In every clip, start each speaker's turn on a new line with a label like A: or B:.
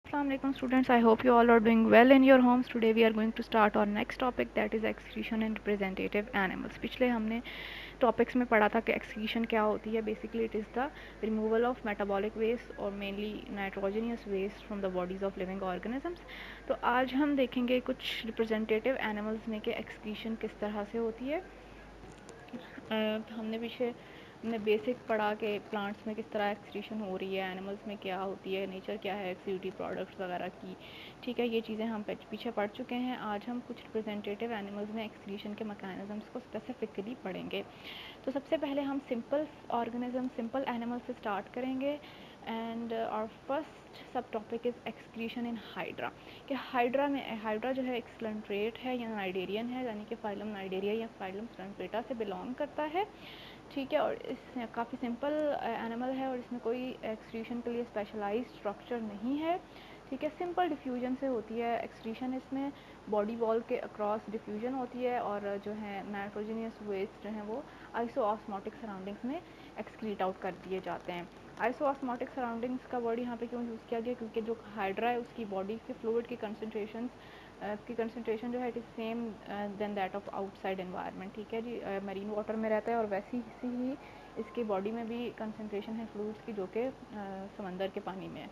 A: Assalamualaikum students, I hope you all are doing well in your homes. Today we are going to start our next topic, that is excretion in representative animals. पिछले हमने topics में पढ़ा था कि excretion क्या होती है. Basically it is the removal of metabolic waste और mainly nitrogenous waste from the bodies of living organisms. तो आज हम देखेंगे कुछ representative animals में कि excretion किस तरह से होती है. हमने बेसिक पढ़ा कि प्लांट्स में किस तरह एक्सक्रीशन हो रही है, एनिमल्स में क्या होती है, नेचर क्या है एक्सक्रीटरी प्रोडक्ट्स वगैरह की. ठीक है, ये चीज़ें हम पीछे पढ़ चुके हैं. आज हम कुछ रिप्रेजेंटेटिव एनिमल्स में एक्सक्रीशन के मैकेनिज्म्स को स्पेसिफिकली पढ़ेंगे. तो सबसे पहले हम सिंपल ऑर्गेनिज्म, सिंपल एनिमल से स्टार्ट करेंगे. एंड और फर्स्ट सब topic is excretion in hydra. कि हाइड्रा जो है एक स्लंट्रेट है या नाइडेरियन है, यानी कि फाइलम नाइडेरिया या फाइलम स्लंट्रेटा से बिलोंग करता है. ठीक है, और इस काफ़ी सिंपल एनिमल है और इसमें कोई एक्सक्रीशन के लिए स्पेशलाइज्ड स्ट्रक्चर नहीं है. ठीक है, सिंपल डिफ्यूजन से होती है एक्सक्रीशन. इसमें बॉडी वॉल के अक्रॉस डिफ्यूजन होती है और जो है नाइट्रोजनियस वेस्ट जो है वो आइसोऑस्मोटिक सराउंडिंग्स में एक्सक्रीट आउट कर दिए जाते हैं. आइसोऑस्मोटिक सराउंडिंग्स का वर्ड यहाँ पे क्यों यूज़ किया गया, क्योंकि जो हाइड्रा है उसकी बॉडी के फ्लूइड की कंसनट्रेशन जो है it is same than that of outside environment. ठीक है जी, मरीन वाटर में रहता है और वैसी ही इसकी बॉडी में भी कंसनट्रेशन है फ्लूइड्स की जो कि समंदर के पानी में है.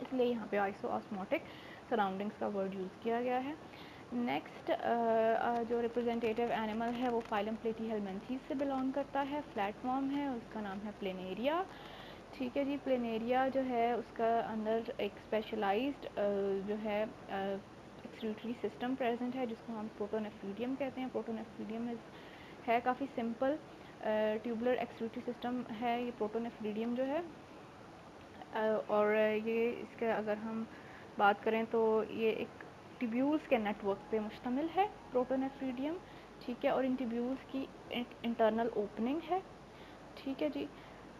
A: इसलिए यहाँ पे आइसोऑस्मोटिक सराउंडिंग्स का वर्ड यूज़ किया गया है. नेक्स्ट जो रिप्रेजेंटेटिव एनिमल है वो फाइलम प्लेटीहेलमिन्थेस से बिलोंग करता है. प्लेटफॉर्म है, उसका नाम है प्लेनेरिया. ठीक है जी, प्लेनेरिया जो है उसका अंदर एक स्पेशलाइज्ड जो है एक्सक्रीटरी सिस्टम प्रेजेंट है जिसको हम प्रोटोनेफ्रीडियम कहते हैं. प्रोटोनेफ्रीडियम है काफ़ी सिंपल ट्यूबुलर एक्सक्रीटरी सिस्टम है ये प्रोटोनेफ्रीडियम जो है. और ये इसके अगर हम बात करें तो ये एक ट्यूब्यूल्स के नेटवर्क पे मुश्तमिल है प्रोटोनेफ्रीडियम. ठीक है, और इन ट्यूब्यूल्स की इंटरनल ओपनिंग है. ठीक है जी,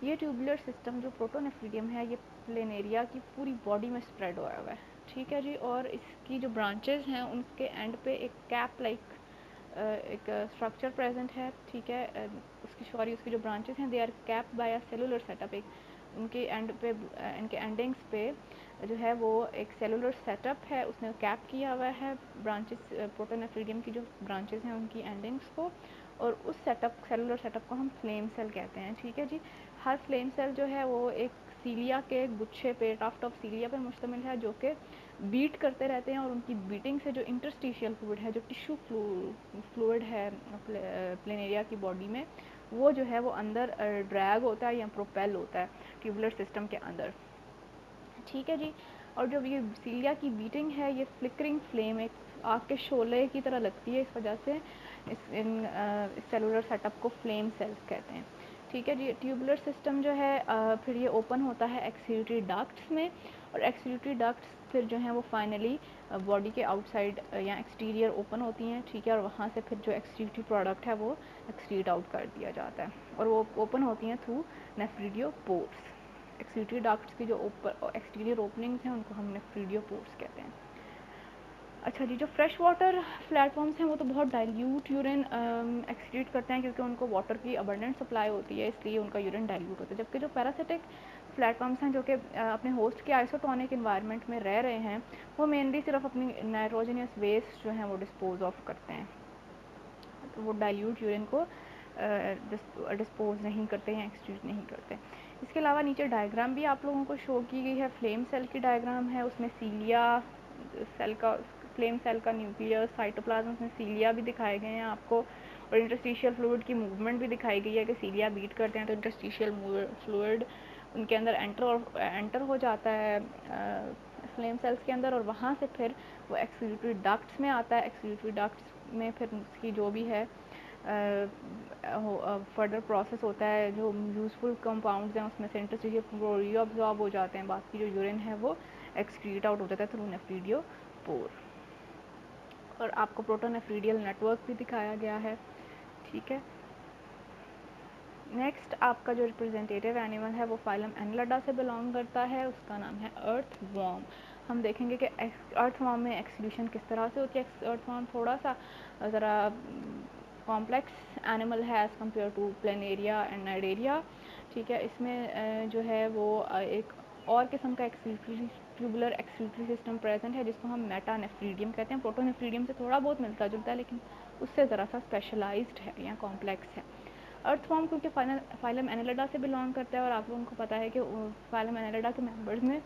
A: ये ट्यूबुलर सिस्टम जो प्रोटोनेफ्रीडियम है ये प्लेनेरिया की पूरी बॉडी में स्प्रेड हुआ है. ठीक है जी, और इसकी जो ब्रांचेस हैं उनके एंड पे एक कैप लाइक एक स्ट्रक्चर प्रेजेंट है. ठीक है, उसकी जो ब्रांचेस हैं they are cap by a cellular setup. एक उनके एंड पे, इनके एंडिंग्स पे जो है वो एक सेलुलर सेटअप है, उसने कैप किया हुआ है ब्रांचेस, प्रोटोनेफ्रीडियम की जो ब्रांचेस हैं उनकी एंडिंग्स को. और उस सेलुलर सेटअप को हम फ्लेम सेल कहते हैं. ठीक है जी, हर फ्लेम सेल जो है वो एक सीलिया के गुच्छे पे, टाफ्ट ऑफ सीलिया पे मुश्तमिल है जो कि बीट करते रहते हैं. और उनकी बीटिंग से जो इंटरस्टिशियल फ्लूइड है, जो टिश्यू फ्लूइड है प्लेनेरिया की बॉडी में, वो जो है वो अंदर ड्रैग होता है या प्रोपेल होता है ट्यूबुलर सिस्टम के अंदर. ठीक है जी, और जो ये सीलिया की बीटिंग है ये फ्लिकरिंग फ्लेम, एक आग के शोले की तरह लगती है. इस वजह से इस सेलुलर सेटअप को फ्लेम सेल्स कहते हैं. ठीक है जी, ट्यूबुलर सिस्टम जो है फिर ये ओपन होता है एक्सक्रीटरी डक्ट्स में. और एक्सक्रीटरी डक्ट्स फिर जो है वो फाइनली बॉडी के आउटसाइड या एक्सटीरियर ओपन होती हैं. ठीक है, और वहाँ से फिर जो एक्सक्रीटरी प्रोडक्ट है वो एक्सक्रीट आउट कर दिया जाता है और वो ओपन होती हैं थ्रू नेफ्रिडियोपोर्स. एक्सक्रीटरी डक्ट्स की जो एक्सटीरियर ओपनिंग्स हैं उनको हम नेफ्रिडियोपोर्स कहते हैं. अच्छा जी, जो फ्रेश वाटर प्लेटफॉर्म्स हैं वो तो बहुत डाइल्यूट यूरिन एक्सक्रीट करते हैं क्योंकि उनको वाटर की अबंडेंट सप्लाई होती है, इसलिए उनका यूरिन डाइल्यूट होता है. जबकि जो पैरासिटिक प्लेटफॉर्म्स हैं जो कि अपने होस्ट के आइसोटोनिक इन्वायरमेंट में रह रहे हैं वो मेनली सिर्फ अपनी नाइट्रोजनियस वेस्ट जो है वो डिस्पोज ऑफ करते हैं. तो वो डाइल्यूट यूरिन को डिस्पोज नहीं करते हैं, एक्सक्रीट नहीं करते. इसके अलावा नीचे डायग्राम भी आप लोगों को शो की गई है. फ्लेम सेल की डायग्राम है, उसमें सीलिया सेल का, फ्लेम सेल का न्यूक्लियस, साइटोप्लाज्म में सीलिया भी दिखाए गए हैं आपको. और इंटरस्टिशियल फ्लूइड की मूवमेंट भी दिखाई गई है कि सीलिया बीट करते हैं तो इंटरस्टिशियल फ्लूइड उनके अंदर एंटर हो जाता है फ्लेम सेल्स के अंदर, और वहाँ से फिर वो एक्सक्रीटरी डक्ट्स में आता है. एक्सक्रीटरी डक्ट्स में फिर उसकी जो भी है फर्दर प्रोसेस होता है, जो यूज़फुल कंपाउंड्स हैं उसमें से इंटरस्टिशियल फ्लूइड रीअब्सॉर्ब हो जाते हैं, बाकी जो यूरिन है वो एक्सक्रीट आउट हो जाता है थ्रू नेफ्रिडियोपोर. और आपको प्रोटोनेफ्रीडियल नेटवर्क भी दिखाया गया है. ठीक है, नेक्स्ट आपका जो रिप्रेजेंटेटिव एनिमल है वो फाइलम एनलाडा से बिलोंग करता है, उसका नाम है अर्थ वॉर्म. हम देखेंगे कि अर्थ वॉर्म में एक्सक्रीशन किस तरह से होती है. अर्थ वॉर्म थोड़ा सा ज़रा कॉम्प्लेक्स एनिमल है as compare to planaria and cnidaria. ठीक है, इसमें जो है वो एक और किस्म का ट्यूबुलर एक्सक्रीटरी सिस्टम प्रेजेंट है जिसको हम मेटानेफ्रीडियम कहते हैं। प्रोटोनेफ्रीडियम से थोड़ा बहुत मिलता जुलता है लेकिन उससे ज़रा सा स्पेशलाइज्ड है या कॉम्प्लेक्स है। अर्थवॉर्म क्योंकि फाइलम एनालिडा से बिलोंग करता है और आप लोगों को पता है कि फाइलम एनालिडा के मेंबर्स में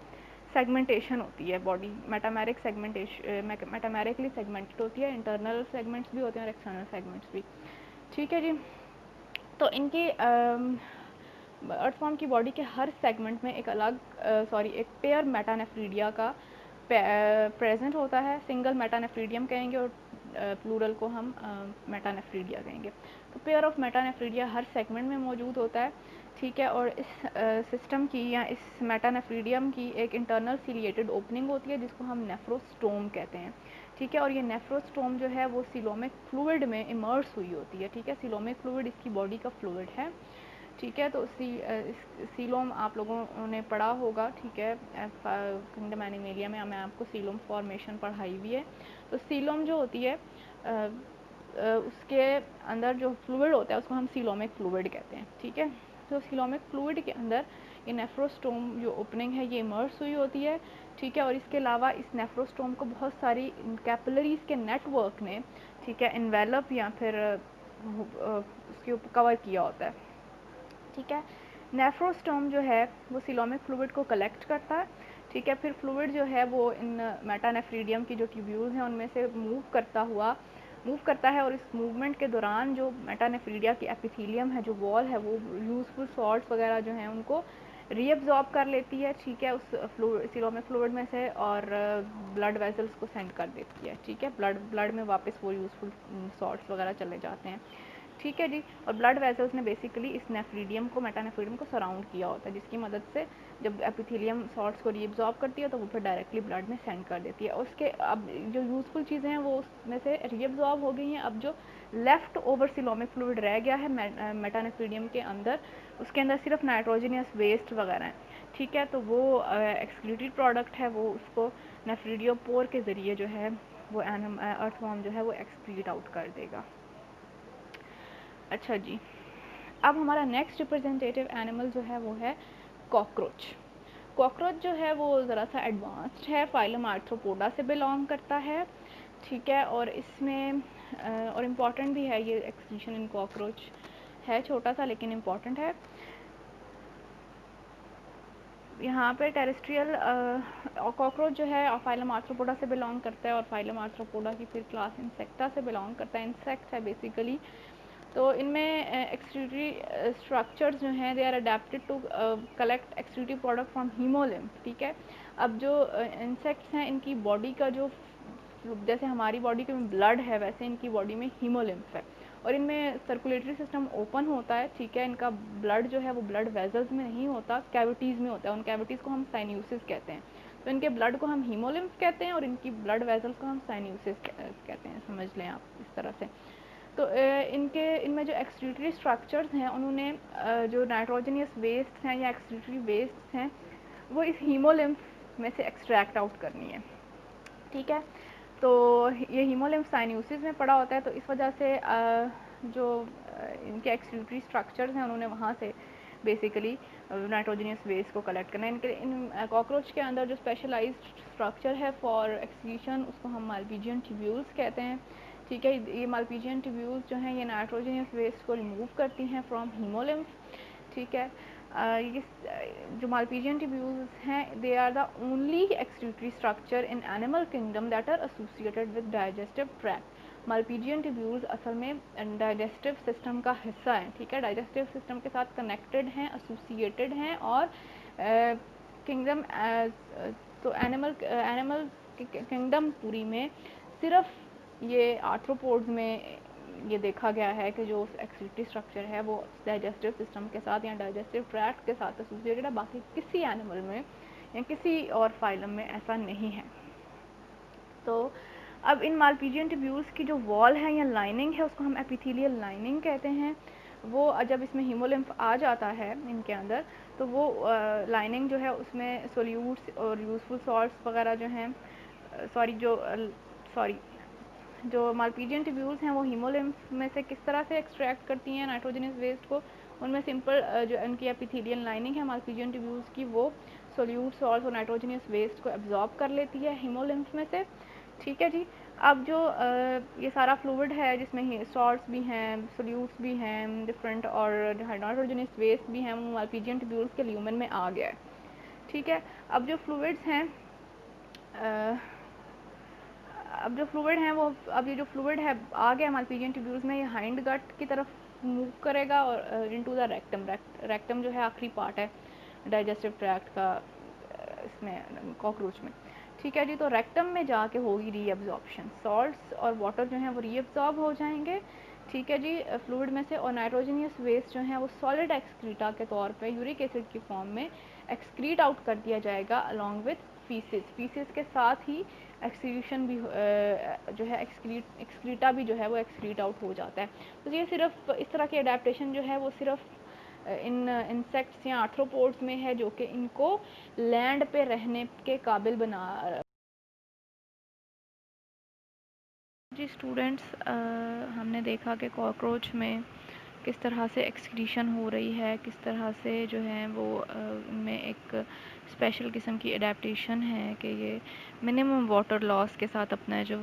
A: सेगमेंटेशन होती है, body metameric segmentation metamerically segmented होती है, इंटरनल सेगमेंट्स भी होते हैं और एक्सटर्नल सेगमेंट्स भी। ठीक है जी। तो इनकी अर्थवॉर्म की बॉडी के हर सेगमेंट में एक अलग एक पेयर मेटानेफ्रीडिया का प्रेजेंट होता है। सिंगल मेटानेफ्रीडियम कहेंगे और प्लूरल को हम मेटानेफ्रीडिया कहेंगे। तो pair of metanephridia her segment में मौजूद होता है। ठीक है, और इस सिस्टम की या इस मेटानेफ्रीडियम की एक इंटरनल सीलिएटेड ओपनिंग होती है जिसको हम नेफ्रोस्टोम कहते हैं। ठीक है, और ये नेफ्रोस्टोम जो है वो सीलोमिक फ्लूइड में इमर्स हुई होती है। ठीक है, सीलोमिक फ्लूइड इसकी बॉडी का फ्लूइड है। ठीक है, तो सीलोम आप लोगों ने पढ़ा होगा। ठीक है, किंगडम एनिमेलिया में मैं आपको सीलोम फॉर्मेशन पढ़ाई हुई है। तो सीलोम जो होती है उसके अंदर जो फ्लूइड होता है उसको हम सीलोमिक फ्लूइड कहते हैं। ठीक है, तो सीलोमिक फ्लूइड के अंदर ये नेफ्रोस्टोम जो ओपनिंग है ये इमर्स हुई होती है। ठीक है, और इसके अलावा इस नेफ्रोस्टोम को बहुत सारी कैपिलरीज के नेटवर्क ने ठीक है इन्वेलप या फिर उसके ऊपर कवर किया होता है। ठीक है, नेफ्रोस्टोम जो है वो सीलोमिक फ्लूइड को कलेक्ट करता है। ठीक है, फिर फ्लूइड जो है वो इन मेटानेफ्रीडियम की जो ट्यूब्यूल्स हैं उनमें से मूव करता है और इस मूवमेंट के दौरान जो मेटानेफ्रीडिया की एपिथेलियम है, जो वॉल है, वो यूजफुल सॉल्ट्स वगैरह जो हैं उनको रीअब्जॉर्ब कर लेती है। ठीक है, उस सीलोमिक फ्लूइड में से और ब्लड वेसल्स को सेंड कर देती है। ठीक है, ब्लड में वापस वो यूजफुल सॉल्ट्स वगैरह चले जाते हैं। ठीक है जी, और ब्लड वेसल्स ने बेसिकली इस नेफ्रीडियम को मेटानेफ्रीडियम को सराउंड किया होता है जिसकी मदद से जब एपिथेलियम सॉल्ट्स को रीअब्जॉर्ब करती है तो वो फिर डायरेक्टली ब्लड में सेंड कर देती है। और उसके अब जो यूजफुल चीज़ें हैं वो उसमें से रीअब्जॉर्ब हो गई हैं। अब जो लेफ्ट ओवर सीलोमिक फ्लूइड रह गया है मेटानेफ्रीडियम के अंदर, उसके अंदर सिर्फ नाइट्रोजनियस वेस्ट वगैरह हैं। ठीक है, तो वो एक्सक्रीटेड प्रोडक्ट है, वो उसको नेफ्रीडियोपोर के ज़रिए जो है वो अर्थवॉर्म जो है वो एक्सक्रीट आउट कर देगा। अच्छा जी, अब हमारा नेक्स्ट रिप्रेजेंटेटिव एनिमल जो है वो है कॉकरोच। कॉकरोच जो है वो ज़रा सा एडवांस्ड है, फाइलम आर्थ्रोपोडा से बिलोंग करता है। ठीक है, और इसमें और इम्पॉर्टेंट भी है ये एक्सटिंक्शन इन कॉकरोच है, छोटा सा लेकिन इम्पॉर्टेंट है। यहाँ पे टेरेस्ट्रियल कॉकरोच जो है फाइलम आर्थ्रोपोडा से बिलोंग करता है और फाइलम आर्थ्रोपोडा की फिर क्लास इंसेक्टा से बिलोंग करता है। इंसेक्ट है बेसिकली। तो इनमें एक्सक्रीटरी स्ट्रक्चर्स जो हैं they are adapted to collect excretive product from haemolymph. ठीक है, अब जो इंसेक्ट्स हैं इनकी बॉडी का जो जैसे हमारी बॉडी के में ब्लड है वैसे इनकी बॉडी में हीमोलिम्फ है और इनमें सर्कुलेटरी सिस्टम ओपन होता है। ठीक है, इनका ब्लड जो है वो ब्लड वेजल्स में नहीं होता, कैविटीज़ में होता है। उन कैविटीज़ को हम साइन्यूसिस कहते हैं। तो इनके ब्लड को हम हीमोलिम्फ कहते हैं और इनकी ब्लड वेजल्स को हम साइन्यूसिस कहते हैं, समझ लें आप इस तरह से। तो इनमें जो एक्सक्रीटरी स्ट्रक्चर्स हैं उन्होंने जो नाइट्रोजनियस वेस्ट हैं या एक्सक्रीटरी वेस्ट हैं वो इस हीमोलिम्फ में से एक्सट्रैक्ट आउट करनी है। ठीक है, तो ये हीमोलिम्फ साइन्यूसिस में पड़ा होता है, तो इस वजह से जो इनके एक्सक्रीटरी स्ट्रक्चर्स हैं उन्होंने वहाँ से बेसिकली नाइट्रोजनियस वेस्ट को कलेक्ट करना है। इन कॉकरोच के अंदर जो स्पेशलाइज्ड स्ट्रक्चर है फॉर एक्सक्रीशन उसको हम माल्पीजियन ट्यूब्यूल्स कहते हैं। ठीक है, ये माल्पीजियन ट्यूब्यूल्स जो हैं ये नाइट्रोजनियस वेस्ट को रिमूव करती हैं फ्रॉम हीमोलिम्फ। ठीक है, ये जो माल्पीजियन ट्यूब्यूल्स हैं they are the only excretory structure in animal kingdom that are associated with digestive tract. Malpighian tubules असल में डाइजेस्टिव सिस्टम का हिस्सा हैं। ठीक है, डाइजेस्टिव सिस्टम के साथ कनेक्टेड हैं, एसोसिएटेड हैं और किंगडम तो एनिमल किंगडम पूरी में सिर्फ ये आर्थ्रोपोड्स में ये देखा गया है कि जो एक्सक्रीटरी स्ट्रक्चर है वो डाइजेस्टिव सिस्टम के साथ या डाइजेस्टिव ट्रैक्ट के साथ एसोसिएटेड है, बाकी किसी एनिमल में या किसी और फाइलम में ऐसा नहीं है। तो अब इन माल्पीजियन ट्यूब्यूल्स की जो वॉल है या लाइनिंग है उसको हम एपिथेलियल लाइनिंग कहते हैं। वो जब इसमें हीमोलिम्फ आ जाता है इनके अंदर तो वो लाइनिंग जो है उसमें सोल्यूट्स और यूजफुल सॉल्ट्स वगैरह जो हैं जो माल्पीजियन ट्यूब्यूल्स हैं वो हीमोलिम्फ में से किस तरह से एक्सट्रैक्ट करती हैं नाइट्रोजनस वेस्ट को, उनमें सिंपल जो उनकी एपिथेलियल लाइनिंग है माल्पीजियन ट्यूब्यूल्स की वो सोल्यूट सॉल्ट और नाइट्रोजनियस वेस्ट को एब्जॉर्ब कर लेती है हीमोलिम्फ में से, ठीक है जी। अब जो ये सारा फ्लूइड है जिसमें सॉल्ट्स भी हैं, सोल्यूट्स भी हैं डिफरेंट, और नाइट्रोजनियस वेस्ट भी हैं, वो मालपीजियन ट्यूब्यूल्स के ल्यूमेन में आ गया है, ठीक है। अब जो फ्लूइड्स हैं अब जो फ्लूइड है वो, अब ये जो फ्लूइड है आ गया मालपीजियन ट्यूब्यूल्स में, ये हाइंड गट की तरफ मूव करेगा और इनटू द रेक्टम। रेक्टम जो है आखिरी पार्ट है डाइजेस्टिव ट्रैक्ट का इसमें कॉकरोच में, ठीक है जी। तो रेक्टम में जाके होगी रीअब्जॉर्प्शन, सॉल्ट्स और वाटर जो है वो रीअब्जॉर्ब हो जाएंगे, ठीक है जी, फ्लूइड में से। और नाइट्रोजनियस वेस्ट जो है वो सॉलिड एक्सक्रीटा के तौर पे यूरिक एसिड की फॉर्म में एक्सक्रीट आउट कर दिया जाएगा अलॉन्ग विथ फीसिस। फीसिस के साथ ही एक्सक्रीशन भी जो है एक्सक्रीटा भी जो है वो एक्सक्रीट आउट हो जाता है। तो ये सिर्फ इस तरह के अडेप्टेशन जो है वो सिर्फ इन इंसेक्ट्स या आर्थ्रोपोड्स में है जो कि इनको लैंड पे रहने के काबिल बना। जी स्टूडेंट्स, हमने देखा कि कॉकरोच में किस तरह से एक्सक्रीशन हो रही है, किस तरह से जो है वो उनमें एक स्पेशल किस्म की एडेप्टेशन है कि ये मिनिमम वाटर लॉस के साथ अपना जो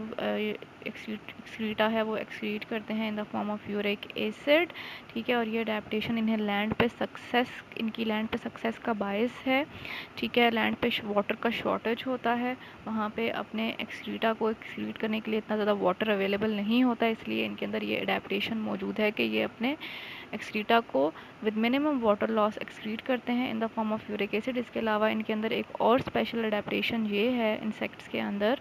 A: एक्सक्रीटा है वो एक्सक्रीट करते हैं in the form of uric acid, ठीक है। और ये एडेप्टेशन इनकी लैंड पे सक्सेस का बायस है, ठीक है। लैंड पे वाटर का शॉर्टेज होता है, वहाँ पे अपने एक्सक्रीटा को एक्सक्रीट करने के लिए इतना ज़्यादा वाटर अवेलेबल नहीं होता, इसलिए इनके अंदर ये एडेप्टेशन मौजूद है कि ये अपने एक्सक्रीटा को with minimum water loss excrete करते हैं in the form of uric acid. इसके अलावा इनके अंदर एक और स्पेशल एडेप्टेशन ये है इंसेक्ट्स के अंदर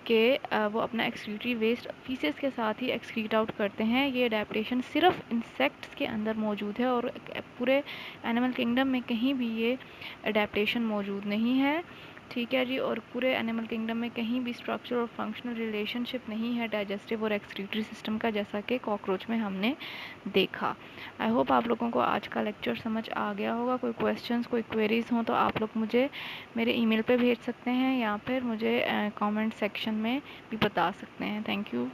A: कि वो अपना एक्सक्रीटरी वेस्ट फीसेस के साथ ही एक्सक्रीट आउट करते हैं। ये एडेप्टेशन सिर्फ इंसेक्ट्स के अंदर मौजूद है और पूरे एनिमल किंगडम में कहीं भी ये एडेप्टेशन मौजूद नहीं है, ठीक है जी। और पूरे एनिमल किंगडम में कहीं भी स्ट्रक्चर और फंक्शनल रिलेशनशिप नहीं है डाइजेस्टिव और एक्सक्रीटरी सिस्टम का, जैसा कि कॉकरोच में हमने देखा। आई होप आप लोगों को आज का लेक्चर समझ आ गया होगा। कोई क्वेश्चंस, कोई क्वेरीज हों तो आप लोग मुझे मेरे ईमेल पे भेज सकते हैं या फिर मुझे कमेंट सेक्शन में भी बता सकते हैं। Thank you.